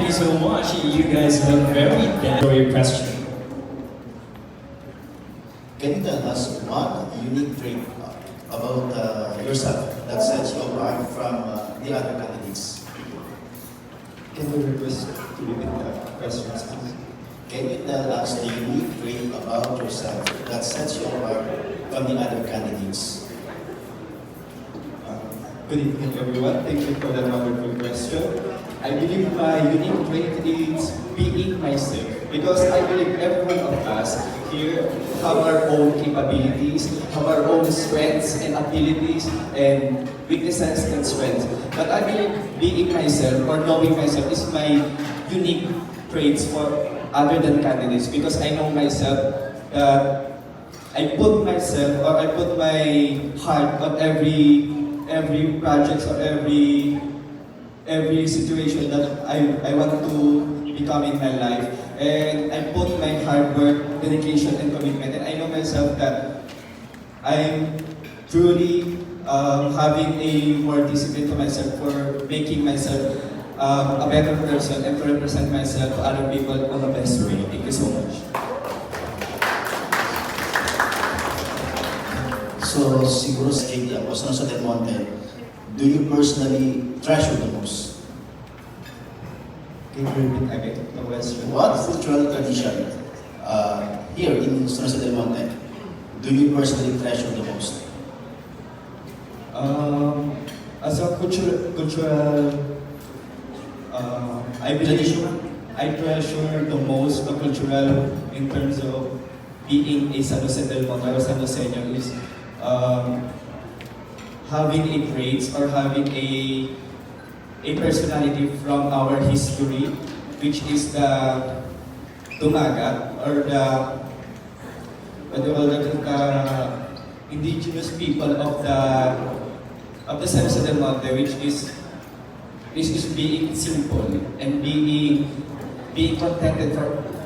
you so much. You guys look very dead for your question. Can you tell us one unique trait about yourself that sets you apart from the other candidates? Can you request to repeat the questions, please? Can you tell us the unique trait about yourself that sets you apart from the other candidates? Good evening, everyone. Thank you for that wonderful question. I believe my unique trait is being myself, because I believe every one of us here have our own capabilities, have our own strengths and abilities, and weaknesses and strengths. But I believe being myself or knowing myself is my unique traits for other than candidates, because I know myself that I put myself or I put my heart on every project or every situation that I want to become in my life. And I put my hard work, dedication, and commitment. And I know myself that I'm truly having a more discipline to myself for making myself a better person and to represent myself to other people on the best way. Thank you so much. So, siguro sa KD Apostol sa Del Monte, do you personally treasure the most? Can you repeat again the question? What cultural tradition here in San Jose del Monte do you personally treasure the most? As a cultural I believe I treasure the most the cultural in terms of being a San Jose del Monte or San Joseño is having a traits or having a personality from our history, which is the Tumaga or the indigenous people of the San Jose del Monte, which is being simple and being contented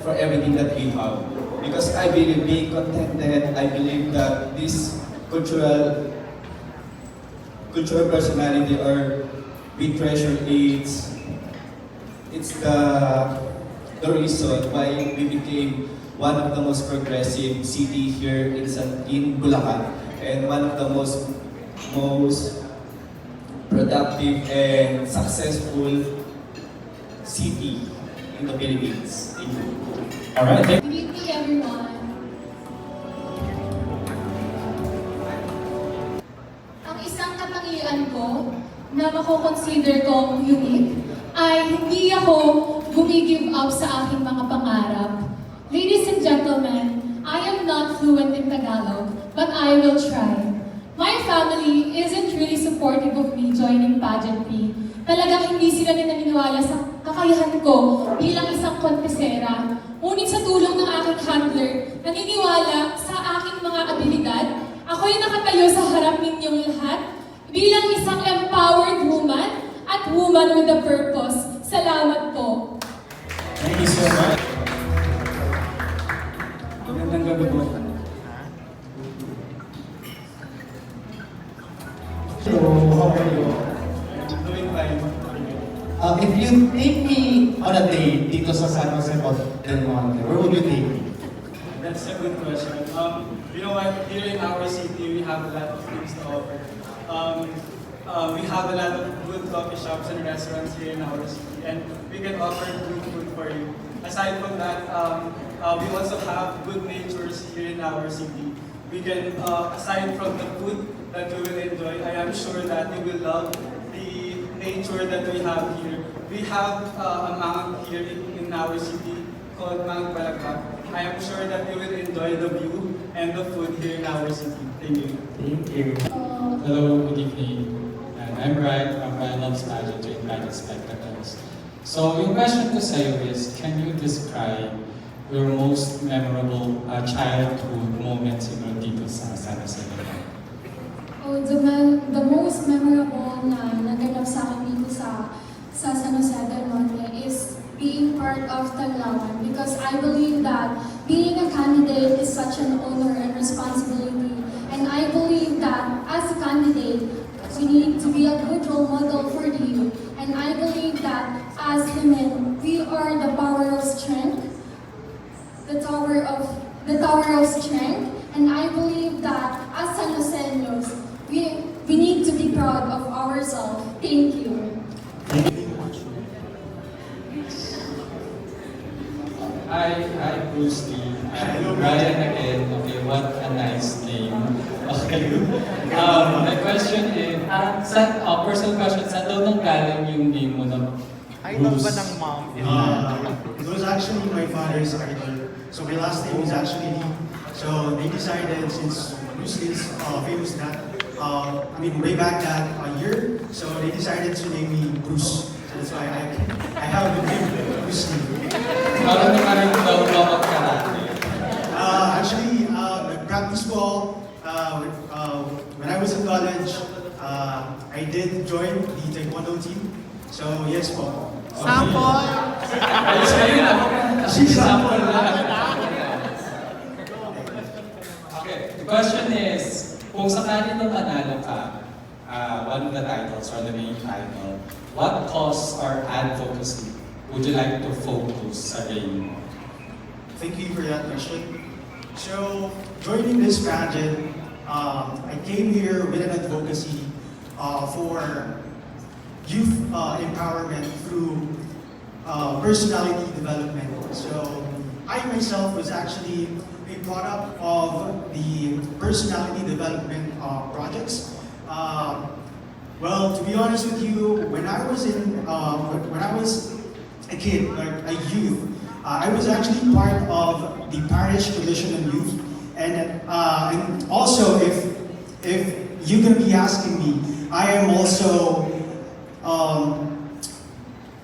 for everything that we have. Because I believe being contented, I believe that this cultural personality or we treasure it's the reason why we became one of the most progressive city here in Bulacan, and one of the most productive and successful city in the Philippines. Thank you. All right. Good evening, everyone. Ang isang katangian ko na mako-consider kong unique ay hindi ako gumigive up sa aking mga pangarap. Ladies and gentlemen, I am not fluent in Tagalog, but I will try. My family isn't really supportive of me joining pageantry. Talagang hindi sila naniniwala sa kakayahan ko bilang isang kontesera. Ngunit sa tulong ng aking handler, naniniwala sa aking mga abilidad, ako'y nakatayo sa harap ninyong lahat bilang isang empowered woman at woman with a purpose. Salamat po. Thank you so much. Magandang gabi po. Hello, how are you? Doing fine. If you take me on a date dito sa San Jose del Monte, where would you take me? That's a good question. You know what? Here in our city, we have a lot of things to offer. We have a lot of good coffee shops and restaurants here in our city, and we can offer good food for you. Aside from that, we also have good natures here in our city. We can, aside from the food that you will enjoy, I am sure that you will love the nature that we have here. We have a mount here in our city called Mount Balagak. I am sure that you will enjoy the view and the food here in our city. Thank you. Thank you. Hello, good evening. And I'm Brian from Brian Loves Pageantry and Pageant Spectacles. So, yung question ko sa'yo is, can you describe your most memorable childhood moments dito sa San Jose? The most memorable na naganap sa akin dito sa San Jose del Monte is being part of Taglawan, because I believe that being a candidate is such an honor and responsibility, and I believe that as a candidate we need to be a good role model for the youth, And I believe that as women, we are the power of strength, the tower of strength. And I believe that as San Joseños, we need to be proud of ourselves. Thank you. Hi, Bruce Lee. I'm Ryan again. Okay, what a nice name. Okay. My question is, personal question, saan daw nang galing yung name mo na Bruce? It was actually my father's idol. So my last name is actually Lee. So they decided, since Bruce Lee is famous way back that year, so they decided to name me Bruce. So that's why I have the name Bruce Lee. Parang nakaroon daw ba magkarate? Actually, nag-practice ko when I was in college. I did join the Taekwondo team. So yes po. Sample! Ayos kayo na. Sample lang. Okay, the question is, kung sakali na manalo ka, one of the titles or the main title, what cause or advocacy would you like to focus again? Thank you for that question. So, joining this pageant, I came here with an advocacy for youth empowerment through personality development. So, I myself was actually a product of the personality development projects. Well, to be honest with you, when I was a kid, like a youth, I was actually part of the parish tradition and youth, and also if you're gonna be asking me, I am also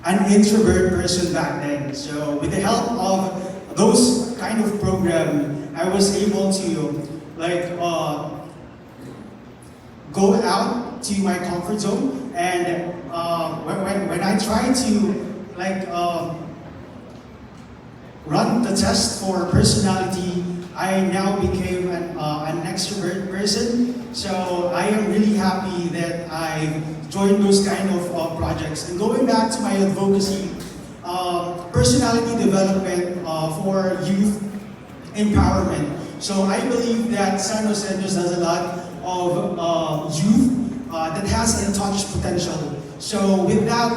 an introvert person back then. So with the help of those kind of program, I was able to go out to my comfort zone, and when I try to run the test for personality, I now became an extrovert person. So I am really happy that I joined those kind of projects. And going back to my advocacy, personality development for youth empowerment. So I believe that San Joseños has a lot of youth that has untouched potential. So with that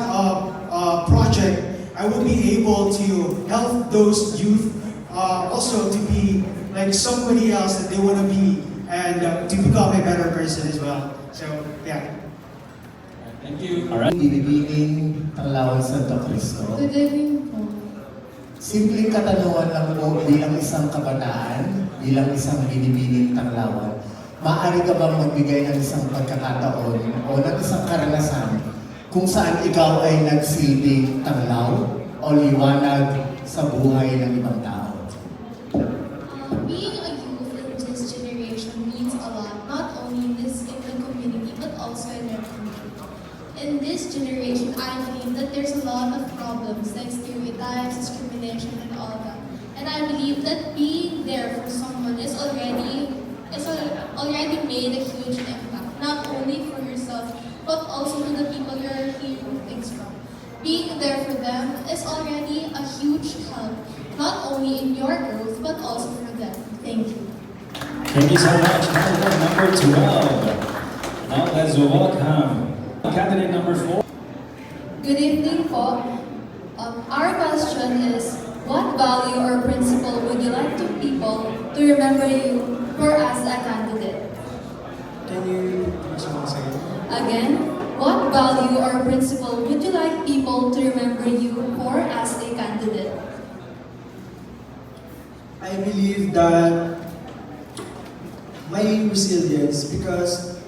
project, I will be able to help those youth also to be like somebody else that they want to be, and to become a better person as well. So yeah. Thank you. Alright. Binibining Tanglawan Santo Cristo. Good evening po. Simpleng katanungan lang po bilang isang kabataan, bilang isang binibining Tanglawan. Maaari ka bang magbigay ng isang pagkakataon o ng isang karanasan kung saan ikaw ay nagsilbing tanglaw o liwanag sa buhay ng ibang tao? Being a youth in this generation means a lot, not only in the community, but also in our country. In this generation, I believe that there's a lot of problems like stereotypes, discrimination, and all that. And I believe that being there for someone is already made a huge impact, not only for yourself, but also to the people you're hearing things from. Being there for them is already a huge help, not only in your growth, but also for them. Thank you. Thank you so much. Candidate number 12. Now let's welcome candidate number 4. Good evening po. Our question is, what value or principle would you like people to remember you for as a candidate? Can you say it? Again, what value or principle would you like people to remember you for as a candidate? I believe that my resilience, because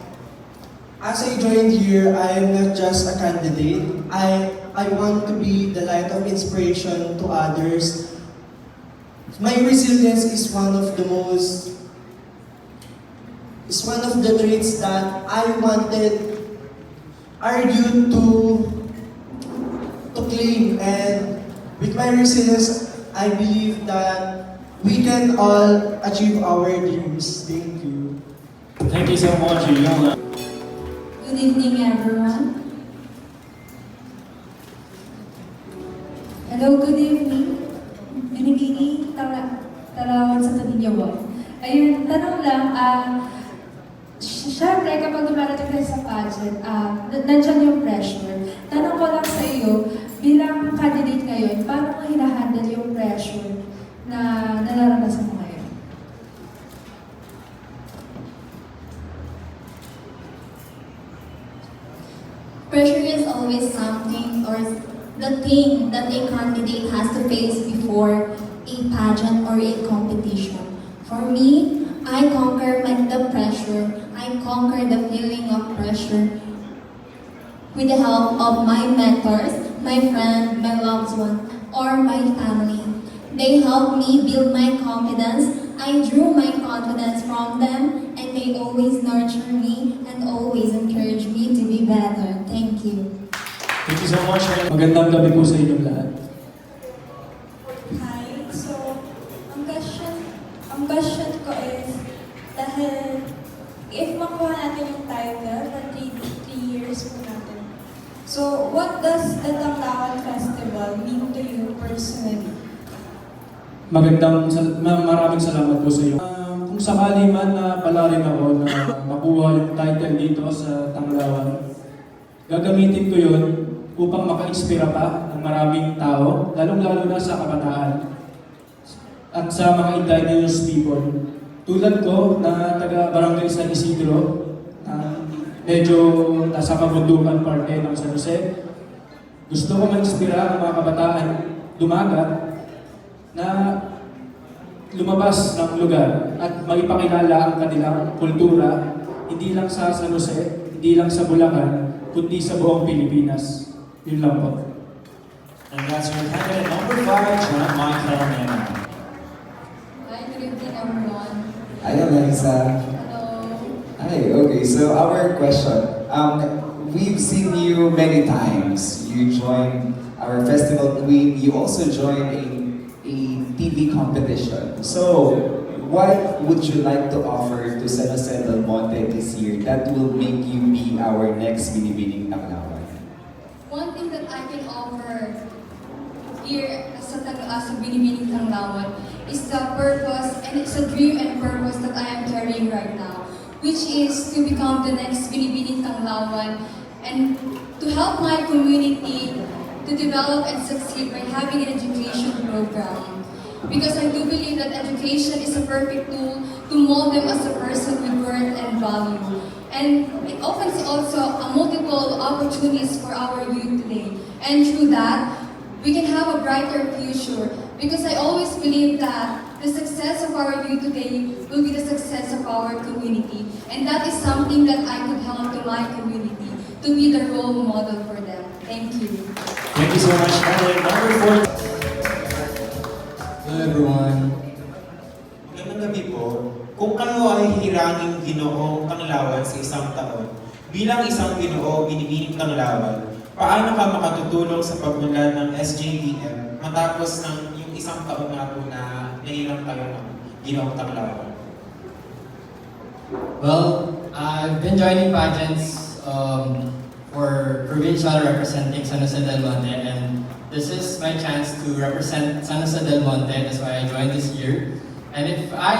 as I joined here, I am not just a candidate. I want to be the light of inspiration to others. My resilience is one of the traits that I wanted our youth to claim, and with my resilience, I believe that we can all achieve our dreams. Thank you. Thank you so much, Yona. Good evening, everyone. Hello, good evening. Binibini, tarawan sa Taninyawan. Ayun, tanong lang, syempre kapag dumarating kayo sa pageant, nandyan yung pressure. Tanong ko lang sa iyo, bilang candidate ngayon, paano mo hinahandle yung pressure na nararanasan mo ngayon? Pressure is always something or the thing that a candidate has to face before a pageant or a competition. For me, I conquer the pressure. I conquer the feeling of pressure with the help of my mentors, my friend, my loved one, or my family. They help me build my confidence. I drew my confidence from them, and they always nurture me and always encourage me to be better. Thank you. Thank you so much. Magandang gabi po sa inyong lahat. Hi, so ang question ko is, dahil if makuha natin yung title na 3 years po natin, so what does the Tanglawan Festival mean to you personally? Maraming salamat po sa iyo. Kung sakali man na pala rin ako na makuha yung title dito sa Tanglawan, gagamitin ko yun upang maka-inspira pa ng maraming tao, lalong-lalo na sa kabataan at sa mga indigenous people. Tulad ko na taga Barangay San Isidro, na medyo nasa kabundukan parte ng San Jose, gusto ko ma-inspira ang mga kabataan dumagat na lumabas ng lugar at maipakilala ang kanilang kultura, hindi lang sa San Jose, hindi lang sa Bulacan, kundi sa buong Pilipinas. Yun lang po. And that's your candidate number 5, John Michael Mena. Hi, good evening everyone. Hi, Melissa. Hello. Hi, okay, so our question. We've seen you many times. You joined our festival queen. You also joined a TV competition. So, what would you like to offer to San Jose del Monte this year that will make you be our next Binibining Tanglawan? One thing that I can offer here sa Binibining Tanglawan is the purpose, and it's a dream and purpose that I am carrying right now, which is to become the next Binibining Tanglawan and to help my community to develop and succeed by having an education program. Because I do believe that education is a perfect tool to mold them as a person with worth and value. And it offers also a multiple opportunities for our youth today. And through that, we can have a brighter future. Because I always believe that the success of our youth today will be the success of our community. And that is something that I could help to my community, to be the role model for them. Thank you. Thank you so much, candidate number 4. Hello everyone. Magandang gabi po. Kung kayo ay hiranging Ginoong Tanglawan sa isang taon, bilang isang Ginoo Binibining Tanglawan, paano ka makatutulong sa pagmulan ng SJDM matapos ng yung isang taon na po na nahirang tayo ng Ginoong Tanglawan? Well, I've been joining pageants for provincial representing San Jose del Monte, and this is my chance to represent San Jose del Monte. That's why I joined this year. And if I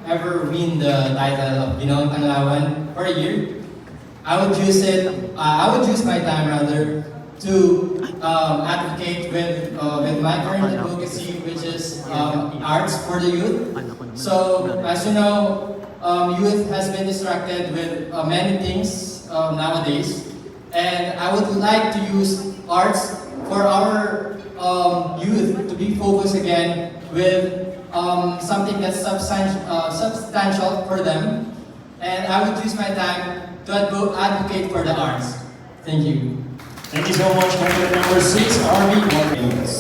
ever win the title of Ginoong Tanglawan for a year, I would use it. I would use my time rather to advocate with my current advocacy, which is arts for the youth. So as you know, youth has been distracted with many things nowadays, and I would like to use arts for our youth to be focused again with something that's substantial for them, and I would use my time to advocate for the arts. Thank you. Thank you so much, candidate number 6, Army Warriors.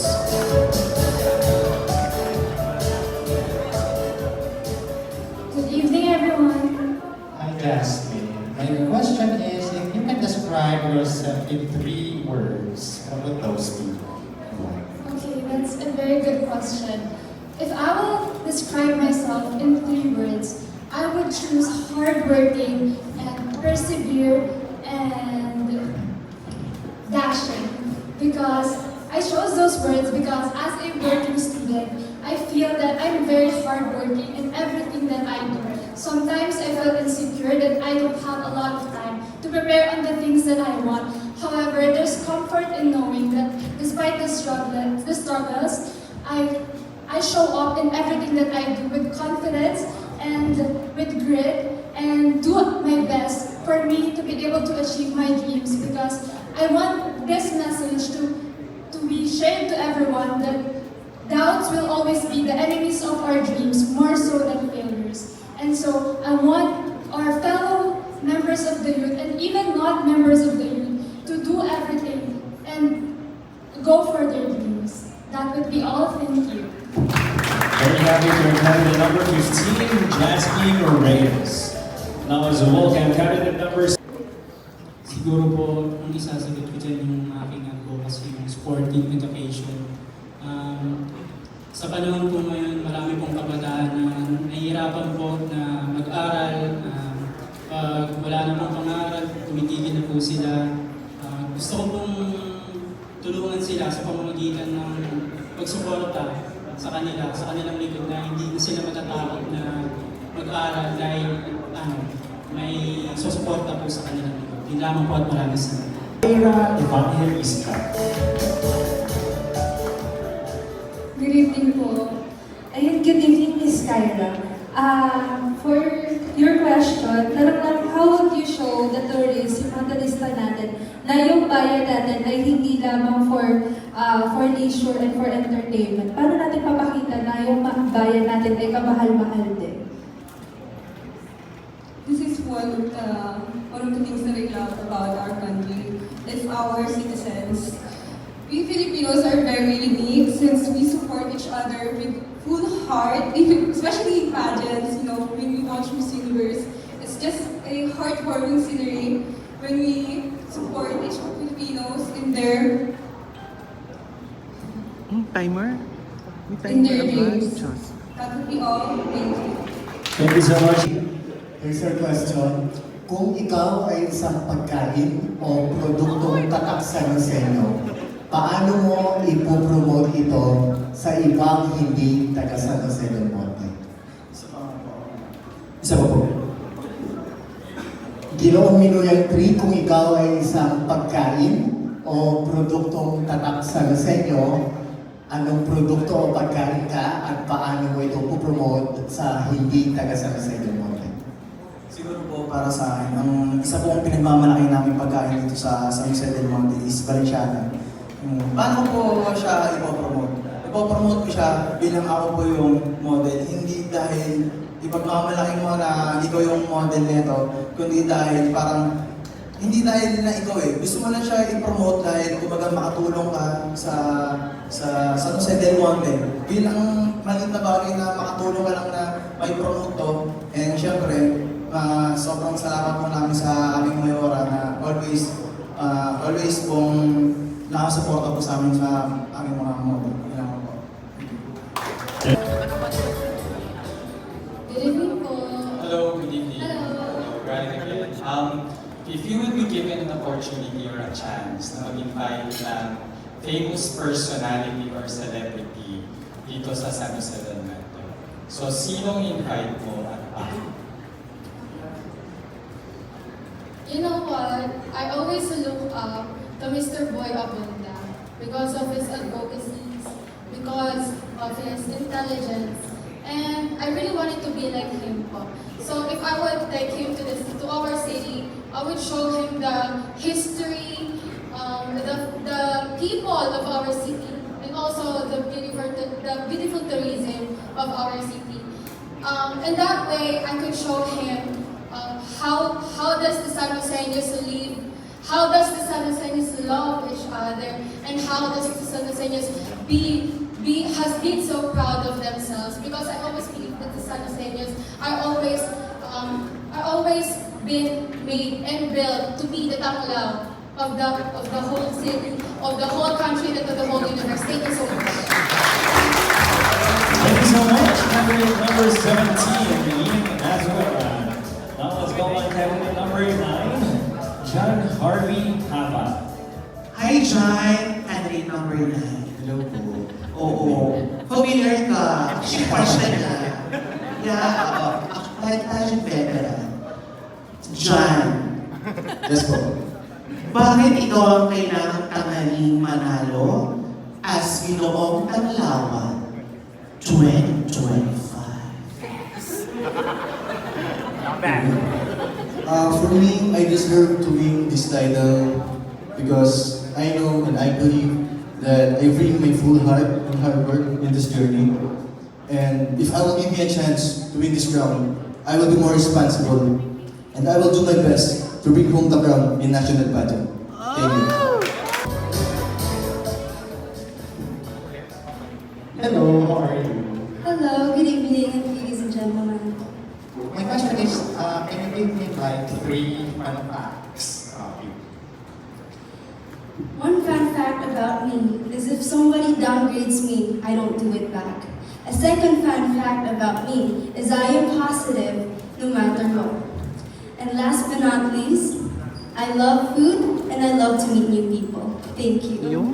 Good evening, everyone. Hi, Jasmine. My question is, if you can describe yourself in 3 words, what would those be? Okay, that's a very good question. If I will describe myself in 3 words, I would choose hardworking and persevere and dashing. Because I chose those words because as a working student, I feel that I'm very hardworking in everything that I do. Sometimes I feel insecure that I don't have a lot of time to prepare on the things that I want. However, there's comfort in knowing that despite the struggles, I show up in everything that I do with confidence and with grit and do my best for me to be able to achieve my dreams, because I want this message to be shared to everyone that doubts will always be the enemies of our dreams more so than failures. And so I want our fellow members of the youth and even not members of the youth to do everything and go for their dreams. That would be all. Thank you. Very happy to have candidate number 15, Jasmine Reyes. Now as a welcome candidate number. Siguro po, ang isasagot ko dyan yung aking advocacy, yung sporting education. Sa panahon po ngayon, marami pong kabataan na nahihirapan po na mag-aral. Pag wala na pong pangaral, tumitigil na po sila. Gusto ko pong tulungan sila sa pamamagitan ng pagsuporta sa kanilang likod na hindi na sila matatakot na mag-aral dahil may susuporta po sa kanilang likod. Yun lamang po at maraming salamat. Ira Evangelista. Good evening po. Ayun, good evening, Ms. Kyra. For your question, how would you show the tourists, yung mga turista natin, na yung bayan natin ay hindi lamang for leisure and for entertainment? Paano natin papakita na yung bayan natin ay kamahal-mahal din? This is one of the things that I love about our country. It's our citizens. We Filipinos are very unique since we support each other with full heart, especially in pageants, when we watch Miss Universe. It's just a heartwarming scenery when we support each Filipinos in their dreams. That would be all. Thank you. Thank you so much. Here's your question. Kung ikaw ay isang pagkain o produktong tatak sa Nosenyo, paano mo ipopromote ito sa ibang hindi taga San Jose del Monte? Isa pa po. Ginoong Minuyang Tri, kung ikaw ay isang pagkain o produktong tatak sa Nosenyo, anong produkto o pagkain ka at paano mo ito ipopromote sa hindi taga San Jose del Monte? Siguro po para sa akin, ang isa pong pinagmamalaki namin pagkain dito sa San Jose del Monte is Valenciana. Paano ko po siya ipopromote? Ipopromote ko siya bilang ako po yung model, hindi dahil ipagmamalaki mo na ikaw yung model nito, kundi dahil hindi dahil na ikaw Gusto mo lang siya i-promote dahil kumbaga makatulong ka sa San Jose del Monte. Bilang maliit na bagay na makatulong ka lang na may promote to. And syempre, sobrang salamat po namin sa aming mayora na always pong nakasuporta po sa amin sa aming mga model. Kailangan po. Good evening po. Hello, good evening. Hello. Right again. If you would be given an opportunity or a chance na mag-invite ng famous personality or celebrity dito sa San Jose del Monte, so sinong invite mo at bakit? You know what? I always look up to Mr. Boy Abunda because of his advocacies, because of his intelligence, and I really wanted to be like him po. So if I would take him to our city, I would show him the history, the people of our city, and also the beautiful tourism of our city. And that way, I could show him how does the San Joseños live, how does the San Joseños love each other, and how does the San Joseños has been so proud of themselves. Because I always believe that the San Joseños are always been made and built to be the Tanglaw of the whole city, of the whole country, and of the whole universe. Thank you so much. Thank you so much. Candidate number 17, Ian Azuela. Now let's go on candidate number 9, John Harvey Hava. Hi, John and kay number 9. Hello po. Oo. Familiar ka. Actually, partial na. Yeah, pageant veteran. John. Yes po. Bakit ikaw ang kailangang tanghaling manalo as Ginoong Tanglawan 2025? For me, I deserve to win this title because I know and I believe that I bring my full heart and hard work in this journey. And if I will give me a chance to win this crown, I will be more responsible and I will do my best to bring home the crown in national pageant. Thank you. Hello, how are you? Hello, good evening, ladies and gentlemen. My question is, can you give me like 3 fun facts? One fun fact about me is if somebody downgrades me, I don't do it back. A second fun fact about me is I am positive no matter what. And last but not least, I love food and I love to meet new people. Thank you.